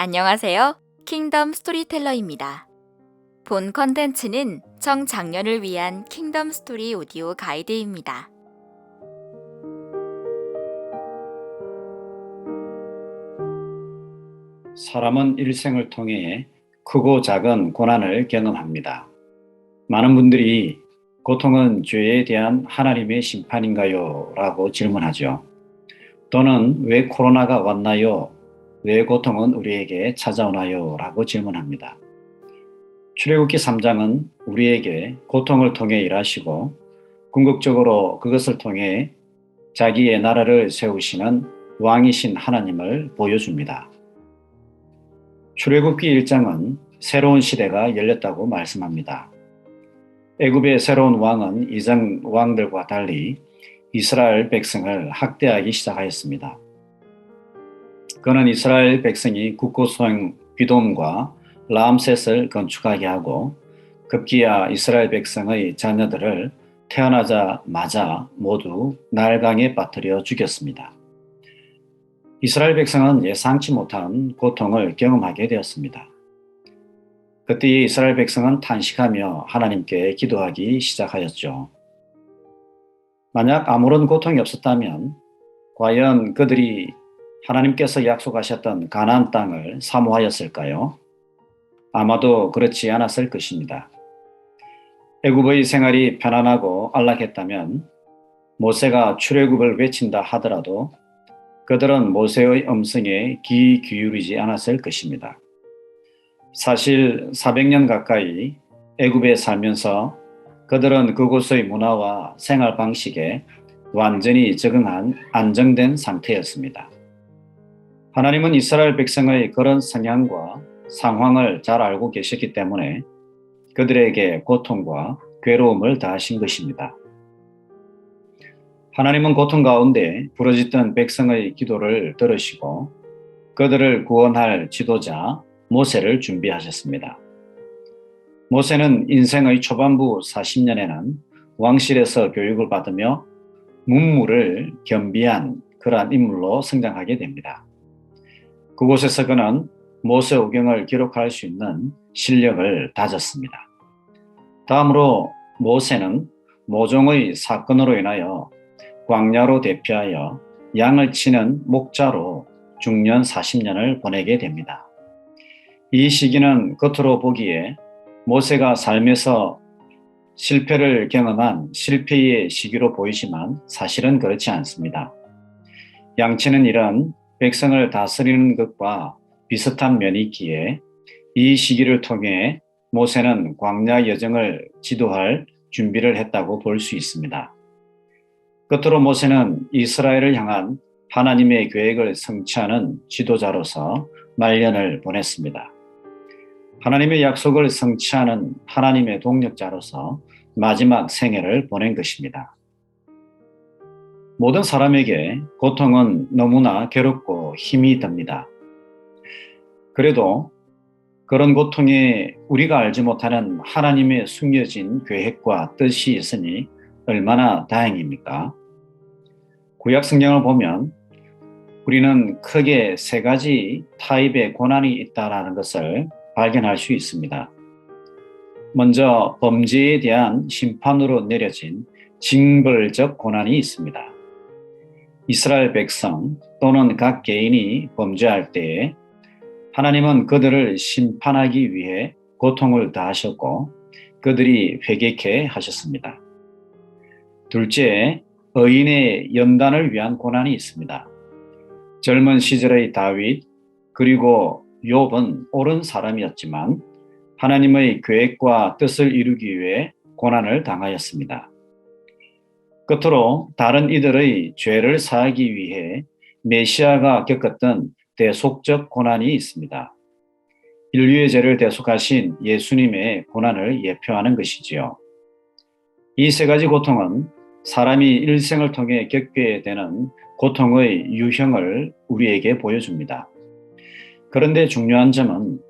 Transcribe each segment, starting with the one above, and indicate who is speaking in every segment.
Speaker 1: 안녕하세요. 킹덤 스토리텔러입니다. 본 컨텐츠는 청장년을 위한 킹덤 스토리 오디오 가이드입니다.
Speaker 2: 사람은 일생을 통해 크고 작은 고난을 경험합니다. 많은 분들이 고통은 죄에 대한 하나님의 심판인가요? 라고 질문하죠. 또는 왜 코로나가 왔나요? 왜 고통은 우리에게 찾아오나요? 라고 질문합니다. 출애굽기 3장은 우리에게 고통을 통해 일하시고 궁극적으로 그것을 통해 자기의 나라를 세우시는 왕이신 하나님을 보여줍니다. 출애굽기 1장은 새로운 시대가 열렸다고 말씀합니다. 애굽의 새로운 왕은 이전 왕들과 달리 이스라엘 백성을 학대하기 시작하였습니다. 그는 이스라엘 백성이 국고성 비돔과 라암셋을 건축하게 하고 급기야 이스라엘 백성의 자녀들을 태어나자마자 모두 나일강에 빠뜨려 죽였습니다. 이스라엘 백성은 예상치 못한 고통을 경험하게 되었습니다. 그때의 이스라엘 백성은 탄식하며 하나님께 기도하기 시작하였죠. 만약 아무런 고통이 없었다면 과연 그들이 하나님께서 약속하셨던 가나안 땅을 사모하였을까요? 아마도 그렇지 않았을 것입니다. 애굽의 생활이 편안하고 안락했다면 모세가 출애굽을 외친다 하더라도 그들은 모세의 음성에 귀 기울이지 않았을 것입니다. 사실 400년 가까이 애굽에 살면서 그들은 그곳의 문화와 생활 방식에 완전히 적응한 안정된 상태였습니다. 하나님은 이스라엘 백성의 그런 성향과 상황을 잘 알고 계셨기 때문에 그들에게 고통과 괴로움을 다하신 것입니다. 하나님은 고통 가운데 부르짖던 백성의 기도를 들으시고 그들을 구원할 지도자 모세를 준비하셨습니다. 모세는 인생의 초반부 40년에는 왕실에서 교육을 받으며 문무를 겸비한 그러한 인물로 성장하게 됩니다. 그곳에서 그는 모세오경을 기록할 수 있는 실력을 다졌습니다. 다음으로 모세는 모종의 사건으로 인하여 광야로 대피하여 양을 치는 목자로 중년 40년을 보내게 됩니다. 이 시기는 겉으로 보기에 모세가 삶에서 실패를 경험한 실패의 시기로 보이지만 사실은 그렇지 않습니다. 양치는 일은 백성을 다스리는 것과 비슷한 면이 있기에 이 시기를 통해 모세는 광야 여정을 지도할 준비를 했다고 볼 수 있습니다. 끝으로 모세는 이스라엘을 향한 하나님의 계획을 성취하는 지도자로서 말년을 보냈습니다. 하나님의 약속을 성취하는 하나님의 동력자로서 마지막 생애를 보낸 것입니다. 모든 사람에게 고통은 너무나 괴롭고 힘이 듭니다. 그래도 그런 고통에 우리가 알지 못하는 하나님의 숨겨진 계획과 뜻이 있으니 얼마나 다행입니까? 구약 성경을 보면 우리는 크게 세 가지 타입의 고난이 있다는 것을 발견할 수 있습니다. 먼저 범죄에 대한 심판으로 내려진 징벌적 고난이 있습니다. 이스라엘 백성 또는 각 개인이 범죄할 때에 하나님은 그들을 심판하기 위해 고통을 다하셨고 그들이 회개케 하셨습니다. 둘째, 의인의 연단을 위한 고난이 있습니다. 젊은 시절의 다윗 그리고 욥은 옳은 사람이었지만 하나님의 계획과 뜻을 이루기 위해 고난을 당하였습니다. 끝으로 다른 이들의 죄를 사하기 위해 메시아가 겪었던 대속적 고난이 있습니다. 인류의 죄를 대속하신 예수님의 고난을 예표하는 것이지요. 이 세 가지 고통은 사람이 일생을 통해 겪게 되는 고통의 유형을 우리에게 보여줍니다. 그런데 중요한 점은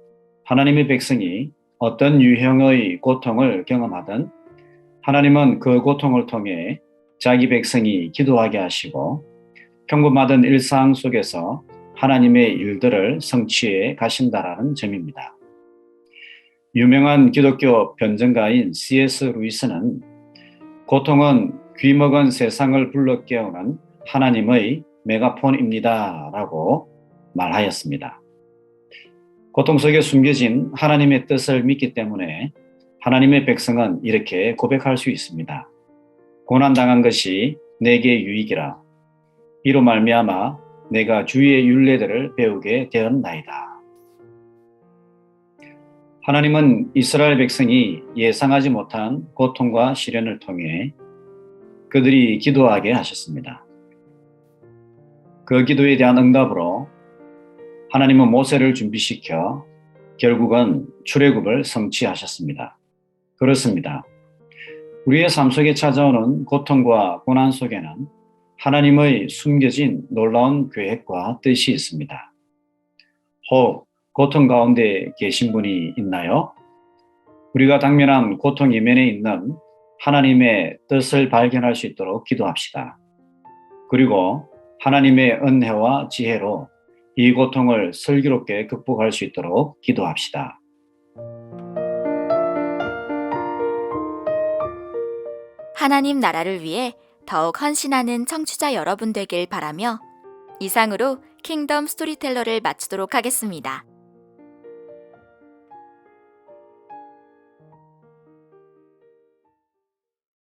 Speaker 2: 하나님의 백성이 어떤 유형의 고통을 경험하든 하나님은 그 고통을 통해 자기 백성이 기도하게 하시고 평범하던 일상 속에서 하나님의 일들을 성취해 가신다라는 점입니다. 유명한 기독교 변증가인 C.S. 루이스는 고통은 귀먹은 세상을 불러 깨우는 하나님의 메가폰입니다 라고 말하였습니다. 고통 속에 숨겨진 하나님의 뜻을 믿기 때문에 하나님의 백성은 이렇게 고백할 수 있습니다. 고난당한 것이 내게 유익이라. 이로 말미암아 내가 주의 율례들을 배우게 되었나이다. 하나님은 이스라엘 백성이 예상하지 못한 고통과 시련을 통해 그들이 기도하게 하셨습니다. 그 기도에 대한 응답으로 하나님은 모세를 준비시켜 결국은 출애굽을 성취하셨습니다. 그렇습니다. 우리의 삶 속에 찾아오는 고통과 고난 속에는 하나님의 숨겨진 놀라운 계획과 뜻이 있습니다. 혹 고통 가운데 계신 분이 있나요? 우리가 당면한 고통 이면에 있는 하나님의 뜻을 발견할 수 있도록 기도합시다. 그리고 하나님의 은혜와 지혜로 이 고통을 슬기롭게 극복할 수 있도록 기도합시다.
Speaker 1: 하나님 나라를 위해 더욱 헌신하는 청취자 여러분 되길 바라며 이상으로 킹덤 스토리텔러를 마치도록 하겠습니다.